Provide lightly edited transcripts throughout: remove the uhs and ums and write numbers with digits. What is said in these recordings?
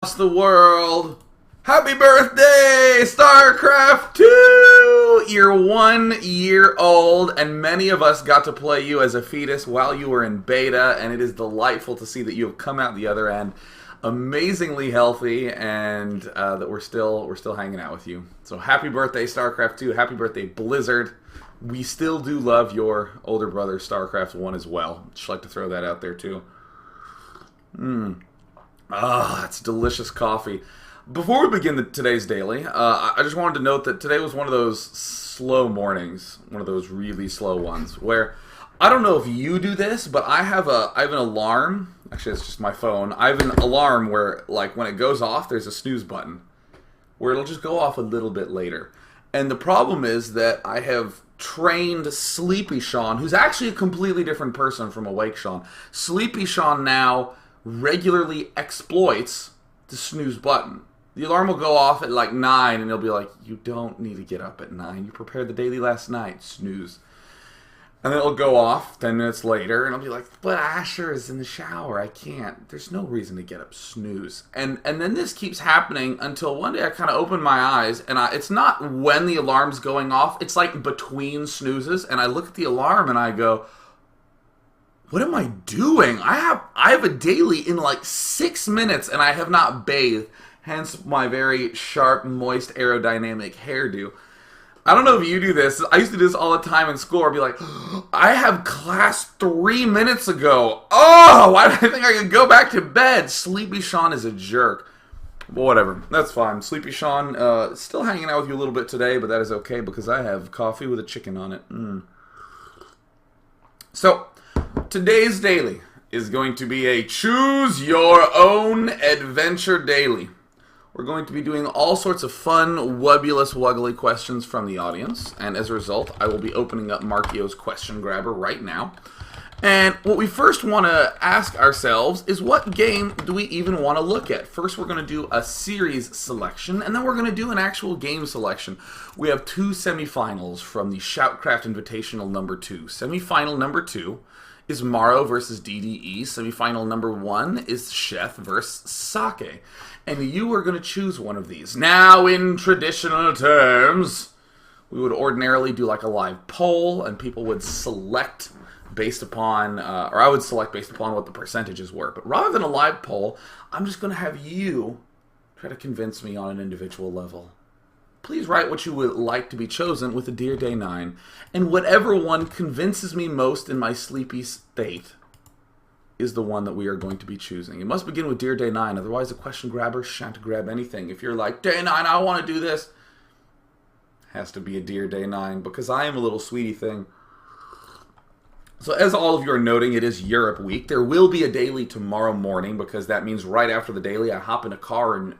The world. Happy birthday, StarCraft 2! You're 1 year old, and many of us got to play you as a fetus while you were in beta, and it is delightful to see that you have come out the other end amazingly healthy, and that we're still hanging out with you. So happy birthday, StarCraft 2. Happy birthday, Blizzard. We still do love your older brother, StarCraft 1, as well. Just like to throw that out there, too. It's delicious coffee. Before we begin today's daily, I just wanted to note that today was one of those slow mornings, one of those really slow ones, where I don't know if you do this, but I have an alarm. Actually, it's just my phone. I have an alarm where, like, when it goes off, there's a snooze button, where it'll just go off a little bit later. And the problem is that I have trained Sleepy Sean, who's actually a completely different person from Awake Sean. Sleepy Sean now regularly exploits the snooze button. The alarm will go off at like 9 and he'll be like, you don't need to get up at 9. You prepared the daily last night. Snooze. And then it'll go off 10 minutes later and I'll be like, but Asher is in the shower. I can't. There's no reason to get up. Snooze. And then this keeps happening until one day I kind of open my eyes and it's not when the alarm's going off. It's like between snoozes. And I look at the alarm and I go, what am I doing? I have a daily in like 6 minutes and I have not bathed. Hence my very sharp, moist, aerodynamic hairdo. I don't know if you do this. I used to do this all the time in school. I'd be like, I have class 3 minutes ago. Oh, why did I think I could go back to bed? Sleepy Sean is a jerk. But whatever. That's fine. Sleepy Sean still hanging out with you a little bit today, but that is okay because I have coffee with a chicken on it. So, today's daily is going to be a choose your own adventure daily. We're going to be doing all sorts of fun, wubbulous, wuggly questions from the audience. And as a result, I will be opening up Markio's question grabber right now. And what we first want to ask ourselves is, what game do we even want to look at? First, we're going to do a series selection, and then we're going to do an actual game selection. We have 2 semifinals from the Shoutcraft Invitational number 2. Semifinal number 2 is Morrow versus DDE. Semifinal number 1 is Sheth versus Socke. And you are going to choose one of these. Now, in traditional terms, we would ordinarily do like a live poll, and people would select based upon, or I would select based upon what the percentages were. But rather than a live poll, I'm just going to have you try to convince me on an individual level. Please write what you would like to be chosen with a Dear Day 9, and whatever one convinces me most in my sleepy state is the one that we are going to be choosing. It must begin with Dear Day 9, otherwise the question grabber shan't grab anything. If you're like, Day 9, I want to do this, it has to be a Dear Day 9, because I am a little sweetie thing. So as all of you are noting, it is Europe week. There will be a daily tomorrow morning, because that means right after the daily, I hop in a car and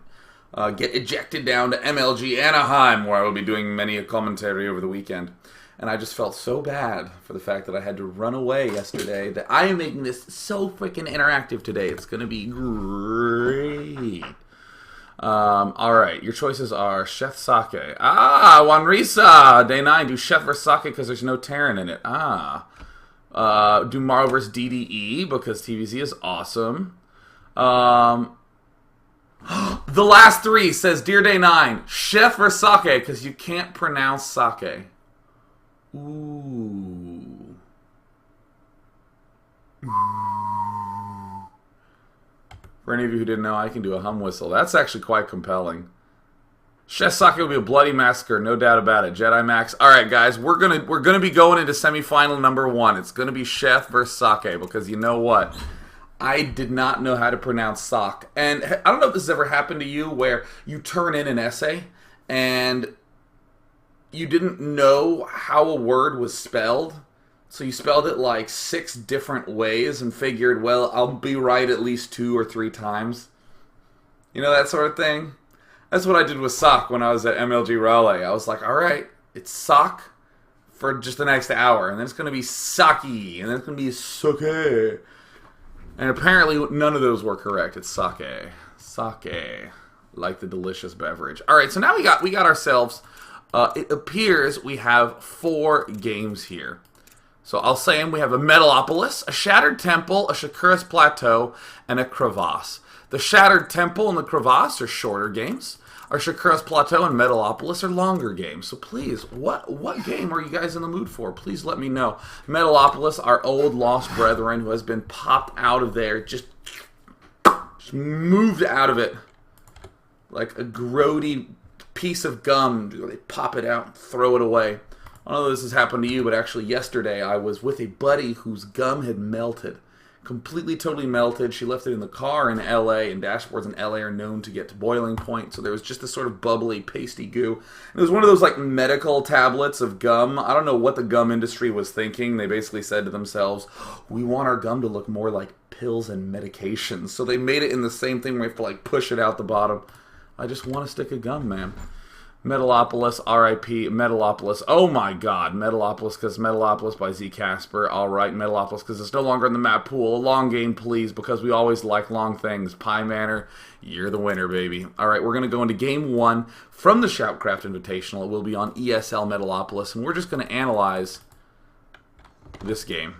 get ejected down to MLG Anaheim, where I will be doing many a commentary over the weekend. And I just felt so bad for the fact that I had to run away yesterday that I am making this so freaking interactive today. It's going to be great. Alright, your choices are Sheth, Socke. Wanrisa! Day 9, do Sheth vs. Socke because there's no Terran in it. Do Morrow vs. DDE because PvZ is awesome. The last 3 says Dear Day 9, Sheth vs. Socke because you can't pronounce Sake. Ooh. For any of you who didn't know, I can do a hum whistle. That's actually quite compelling. Sheth Socke will be a bloody massacre, no doubt about it. Jedi Max. All right, guys, we're gonna be going into semifinal number 1. It's gonna be Sheth versus Socke because you know what? I did not know how to pronounce sock. And I don't know if this has ever happened to you where you turn in an essay and you didn't know how a word was spelled. So you spelled it like 6 different ways and figured, well, I'll be right at least 2 or 3 times. You know, that sort of thing? That's what I did with sock when I was at MLG Raleigh. I was like, all right, it's sock for just the next hour. And then it's going to be Saki. And then it's going to be Socke. And apparently none of those were correct. It's sake. Sake. Like the delicious beverage. Alright, so now we got ourselves, it appears we have 4 games here. So I'll say them. We have a Metalopolis, a Shattered Temple, a Shakuras Plateau, and a Crevasse. The Shattered Temple and the Crevasse are shorter games. Our Shakura's Plateau and Metalopolis are longer games. So please, what game are you guys in the mood for? Please let me know. Metalopolis, our old lost brethren who has been popped out of there, just moved out of it like a grody piece of gum. They pop it out and throw it away. I don't know if this has happened to you, but actually yesterday I was with a buddy whose gum had melted. Completely, totally melted. She left it in the car in LA, and dashboards in LA are known to get to boiling point, so there was just this sort of bubbly, pasty goo. And it was one of those, like, medical tablets of gum. I don't know what the gum industry was thinking. They basically said to themselves, we want our gum to look more like pills and medications. So they made it in the same thing where you have to, like, push it out the bottom. I just want a stick of gum, man. Metalopolis, R.I.P. Metalopolis. Oh my god, Metalopolis, because Metalopolis by Z Casper. Alright, Metalopolis, because it's no longer in the map pool. A long game, please, because we always like long things. Pie Manor, you're the winner, baby. Alright, we're going to go into game 1 from the Shoutcraft Invitational. It will be on ESL Metalopolis, and we're just going to analyze this game.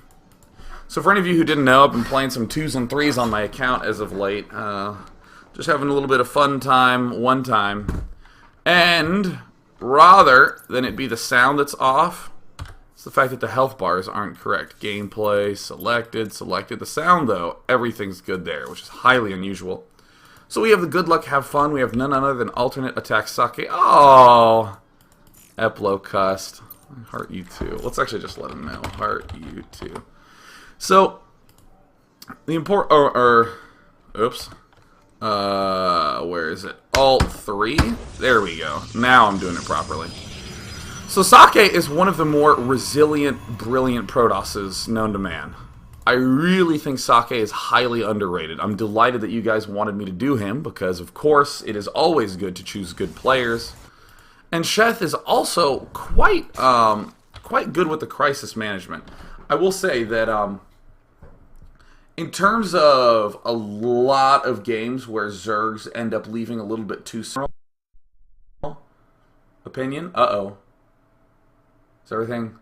So for any of you who didn't know, I've been playing some 2s and 3s on my account as of late. Just having a little bit of fun time, one time. And rather than it be the sound that's off, it's the fact that the health bars aren't correct. Gameplay, selected. The sound, though, everything's good there, which is highly unusual. So we have the good luck, have fun. We have none other than alternate attack Socke. Oh! Eplo cussed. Heart you too. Let's actually just let him know. Heart you too. So, the oops. Where is it? Alt 3. There we go. Now I'm doing it properly. So Socke is one of the more resilient, brilliant Protosses known to man. I really think Socke is highly underrated. I'm delighted that you guys wanted me to do him because, of course, it is always good to choose good players. And Sheth is also quite good with the crisis management. I will say that in terms of a lot of games where Zergs end up leaving a little bit too small, opinion? Uh-oh. Is everything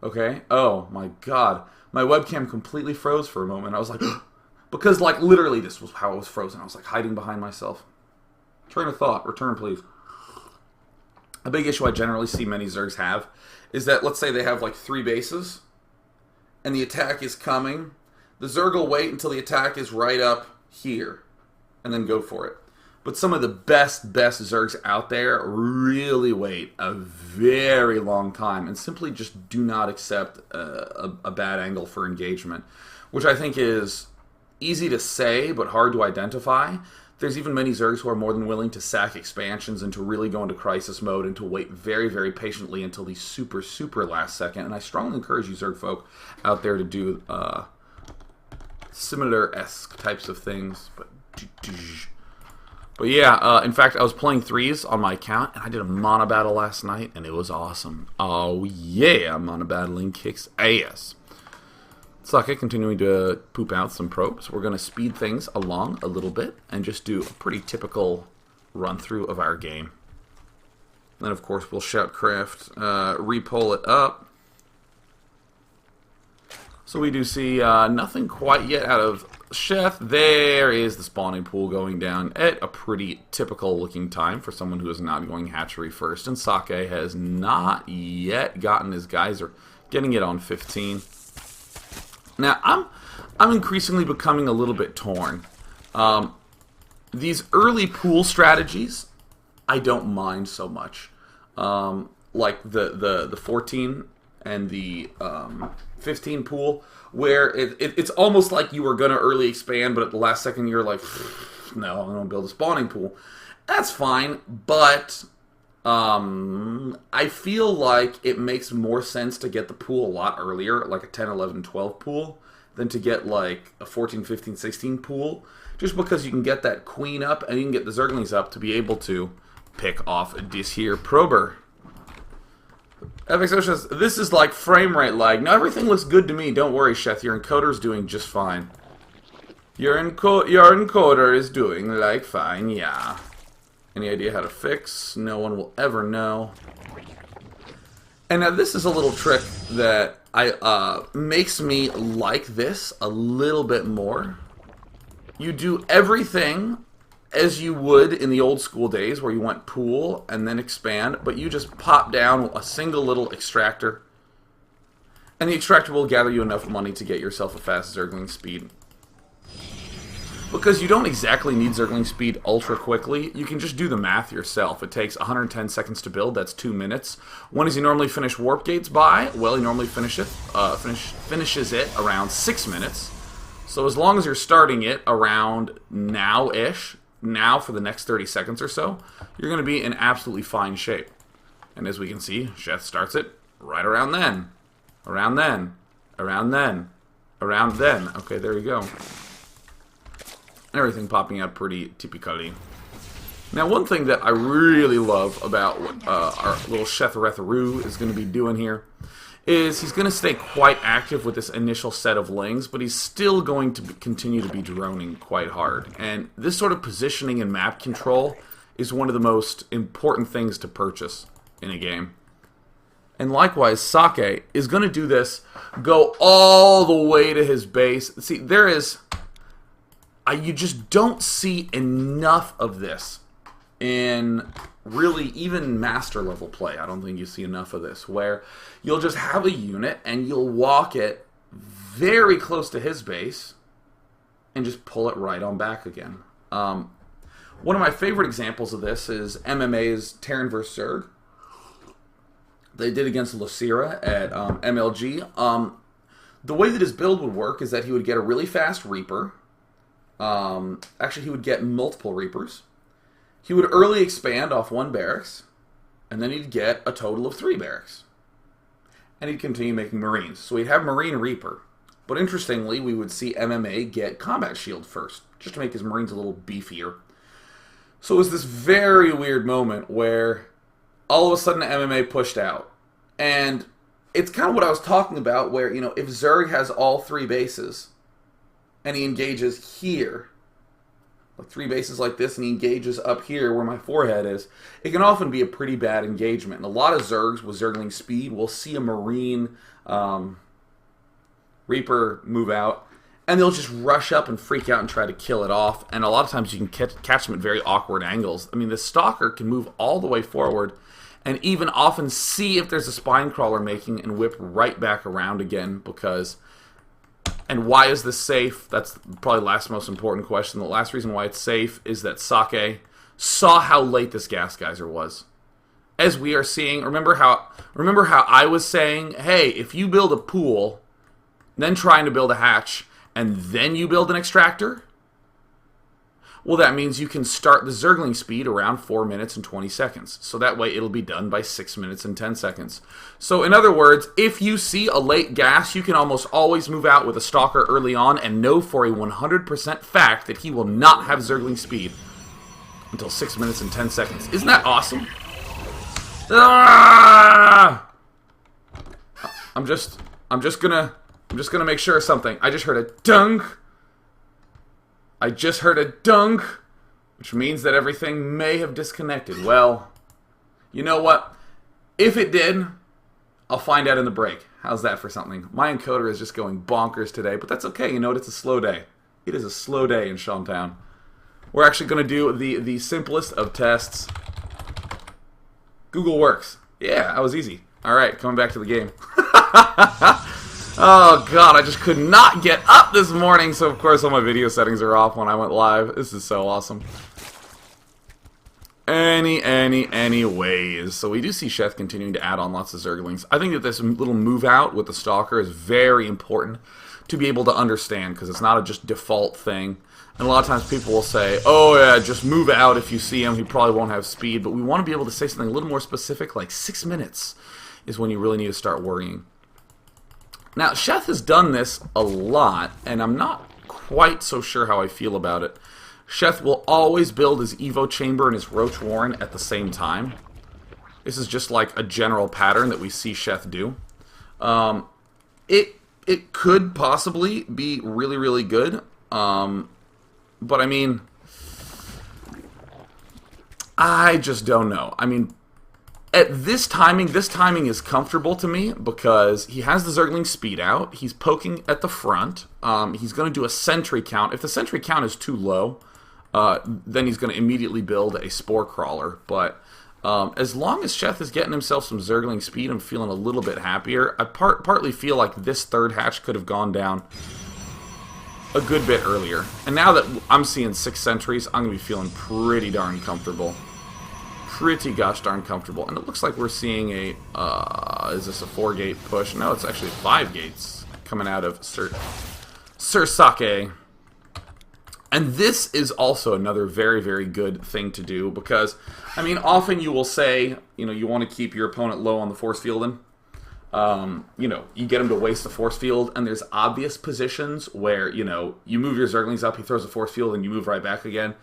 okay? Oh, my God. My webcam completely froze for a moment. I was like, because, like, literally this was how it was frozen. I was, like, hiding behind myself. Train of thought. Return, please. A big issue I generally see many Zergs have is that, let's say they have, like, 3 bases, and the attack is coming. The Zerg will wait until the attack is right up here, and then go for it. But some of the best Zergs out there really wait a very long time and simply just do not accept a bad angle for engagement, which I think is easy to say but hard to identify. There's even many Zergs who are more than willing to sack expansions and to really go into crisis mode and to wait very, very patiently until the super, super last second. And I strongly encourage you Zerg folk out there to do similar-esque types of things. But yeah, in fact, I was playing 3s on my account, and I did a mono battle last night, and it was awesome. Oh yeah, mono battling kicks ass. Socke continuing to poop out some probes. We're going to speed things along a little bit and just do a pretty typical run-through of our game. Then, of course, we'll Shoutcraft, re-pull it up. So we do see nothing quite yet out of Sheth. There is the spawning pool going down at a pretty typical-looking time for someone who is not going hatchery first. And Socke has not yet gotten his geyser, getting it on 15. Now, I'm increasingly becoming a little bit torn. These early pool strategies, I don't mind so much. Like the 14 and the 15 pool, where it's almost like you were going to early expand, but at the last second you're like, no, I'm going to build a spawning pool. That's fine, but I feel like it makes more sense to get the pool a lot earlier, like a 10, 11, 12 pool, than to get like a 14, 15, 16 pool, just because you can get that queen up and you can get the Zerglings up to be able to pick off this here prober. FXO says, this is like frame rate lag. No, everything looks good to me. Don't worry, Sheth. Your encoder's doing just fine. Your encoder is doing like fine, yeah. Any idea how to fix? No one will ever know. And now this is a little trick that makes me like this a little bit more. You do everything as you would in the old school days where you went pool and then expand, but you just pop down a single little extractor, and the extractor will gather you enough money to get yourself a fast Zergling speed. Because you don't exactly need Zergling speed ultra quickly, you can just do the math yourself. It takes 110 seconds to build, that's 2 minutes. When does he normally finish warp gates by? Well, he normally finishes it around 6 minutes. So as long as you're starting it around now-ish, now for the next 30 seconds or so, you're going to be in absolutely fine shape. And as we can see, Sheth starts it right around then. Around then. Around then. Around then. Okay, there you go. Everything popping out pretty typically. Now, one thing that I really love about what our little Sheth is going to be doing here is he's going to stay quite active with this initial set of lings, but he's still going to continue to be droning quite hard. And this sort of positioning and map control is one of the most important things to purchase in a game. And likewise, Socke is going to do this, go all the way to his base. See, there is... you just don't see enough of this in really even master level play. I don't think you see enough of this, where you'll just have a unit and you'll walk it very close to his base and just pull it right on back again. One of my favorite examples of this is MMA's Terran vs. Zerg. They did against Lucira at MLG. The way that his build would work is that he would get a really fast Reaper. Actually, he would get multiple Reapers. He would early expand off 1 barracks, and then he'd get a total of 3 barracks. And he'd continue making Marines. So he'd have Marine Reaper. But interestingly, we would see MMA get Combat Shield first, just to make his Marines a little beefier. So it was this very weird moment where all of a sudden MMA pushed out. And it's kind of what I was talking about, where, you know, if Zerg has all 3 bases, and he engages here, like 3 bases like this, and he engages up here where my forehead is, it can often be a pretty bad engagement. And a lot of Zergs with Zergling speed will see a Marine Reaper move out, and they'll just rush up and freak out and try to kill it off. And a lot of times you can catch them at very awkward angles. I mean, the Stalker can move all the way forward and even often see if there's a Spine Crawler making and whip right back around again, because... And why is this safe? That's probably the last most important question. The last reason why it's safe is that Socke saw how late this gas geyser was. As we are seeing, remember how I was saying, hey, if you build a pool, then trying to build a hatch, and then you build an extractor, well, that means you can start the Zergling speed around 4 minutes and 20 seconds. So that way it'll be done by 6 minutes and 10 seconds. So in other words, if you see a late gas, you can almost always move out with a Stalker early on and know for a 100% fact that he will not have Zergling speed until 6 minutes and 10 seconds. Isn't that awesome? Ah! I'm just gonna make sure of something. I just heard a dunk. I just heard a dunk, which means that everything may have disconnected. Well, you know what? If it did, I'll find out in the break. How's that for something? My encoder is just going bonkers today, but that's okay. You know what? It's a slow day. It is a slow day in Shantown. We're actually going to do the simplest of tests. Google works. Yeah, that was easy. All right, coming back to the game. Oh, God, I just could not get up this morning, so of course all my video settings are off when I went live. This is so awesome. Anyways, so we do see Sheth continuing to add on lots of Zerglings. I think that this little move out with the Stalker is very important to be able to understand, because it's not a just default thing. And a lot of times people will say, oh yeah, just move out if you see him, he probably won't have speed. But we want to be able to say something a little more specific, like 6 minutes is when you really need to start worrying. Now, Sheth has done this a lot, and I'm not quite so sure how I feel about it. Sheth will always build his Evo Chamber and his Roach Warren at the same time. This is just like a general pattern that we see Sheth do. It could possibly be really, really good. But I mean, I just don't know. I mean, At this timing is comfortable to me because he has the Zergling speed out. He's poking at the front. He's going to do a sentry count. If the sentry count is too low, then he's going to immediately build a Spore Crawler. But as long as Sheth is getting himself some Zergling speed, I'm feeling a little bit happier. I partly feel like this third hatch could have gone down a good bit earlier. And now that I'm seeing 6 sentries, I'm going to be feeling pretty darn comfortable. Pretty gosh darn comfortable. And it looks like we're seeing a, is this a 4-gate push? No, it's actually 5 gates coming out of Sir Socke. And this is also another very, very good thing to do because, I mean, often you will say, you know, you want to keep your opponent low on the force fielding. You know, you get him to waste the force field, and there's obvious positions where, you know, you move your Zerglings up, he throws a force field, and you move right back again.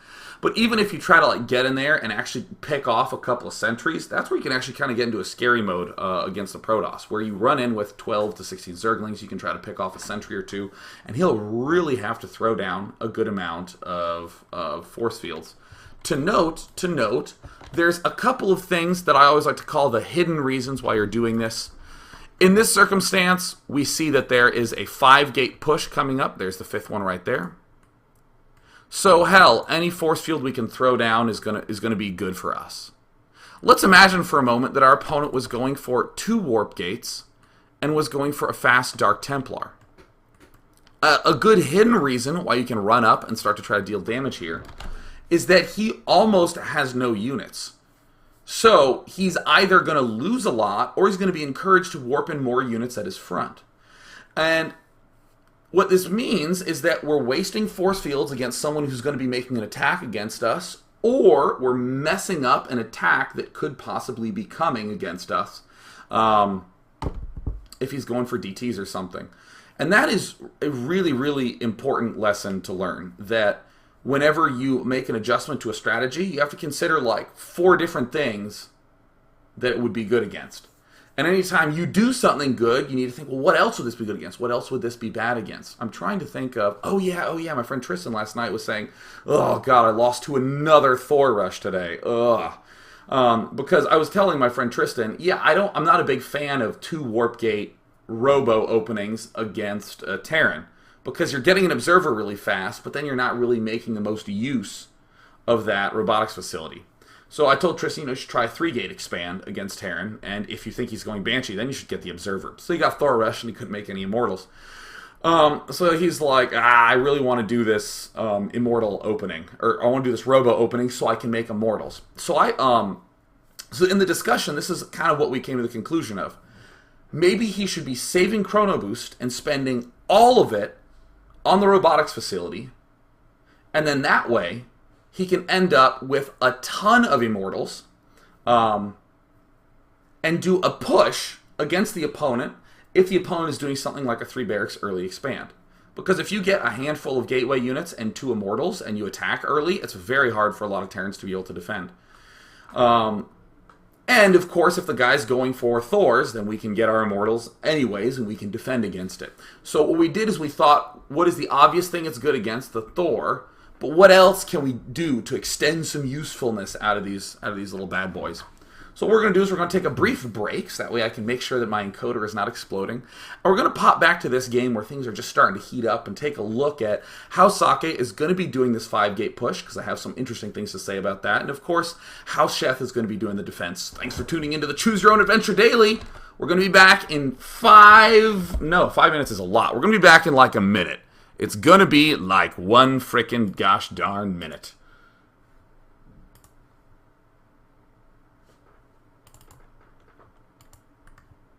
But even if you try to, like, get in there and actually pick off a couple of sentries, that's where you can actually kind of get into a scary mode against the Protoss, where you run in with 12 to 16 Zerglings, you can try to pick off a sentry or two, and he'll really have to throw down a good amount of force fields. To note, there's a couple of things that I always like to call the hidden reasons why you're doing this. In this circumstance, we see that there is a 5-gate push coming up. There's the 5th one right there. So hell, any force field we can throw down is gonna be good for us. Let's imagine for a moment that our opponent was going for 2 warp gates and was going for a fast Dark Templar. A good hidden reason why you can run up and start to try to deal damage here is that he almost has no units. So he's either going to lose a lot or he's going to be encouraged to warp in more units at his front. And what this means is that we're wasting force fields against someone who's going to be making an attack against us, or we're messing up an attack that could possibly be coming against us if he's going for DTs or something. And that is a really, really important lesson to learn, that whenever you make an adjustment to a strategy, you have to consider like 4 different things that it would be good against. And anytime you do something good, you need to think, well, what else would this be good against? What else would this be bad against? I'm trying to think of, oh yeah, my friend Tristan last night was saying, oh god, I lost to another Thor rush today. Ugh. Because I was telling my friend Tristan, yeah, I'm not a big fan of 2 warp gate robo openings against Terran. Because you're getting an observer really fast, but then you're not really making the most use of that robotics facility. So I told Tristan, you should try a 3-gate expand against Terran, and if you think he's going Banshee, then you should get the observer. So he got Thor Rush, and he couldn't make any Immortals. So he's like, I really want to do this Immortal opening, or I want to do this Robo opening so I can make Immortals. So so in the discussion, this is kind of what we came to the conclusion of. Maybe he should be saving Chrono Boost and spending all of it on the robotics facility, and then that way he can end up with a ton of Immortals and do a push against the opponent if the opponent is doing something like a 3 barracks early expand. Because if you get a handful of gateway units and 2 Immortals and you attack early, it's very hard for a lot of Terrans to be able to defend. And, of course, if the guy's going for Thors, then we can get our Immortals anyways, and we can defend against it. So what we did is we thought, what is the obvious thing it's good against? The Thor. But what else can we do to extend some usefulness out of these little bad boys? So what we're going to do is we're going to take a brief break, so that way I can make sure that my encoder is not exploding. And we're going to pop back to this game where things are just starting to heat up and take a look at how Socke is going to be doing this 5-gate push, because I have some interesting things to say about that. And of course, how Sheth is going to be doing the defense. Thanks for tuning into the Choose Your Own Adventure Daily. We're going to be back in 5 minutes is a lot. We're going to be back in like a minute. It's going to be like one frickin' gosh darn minute.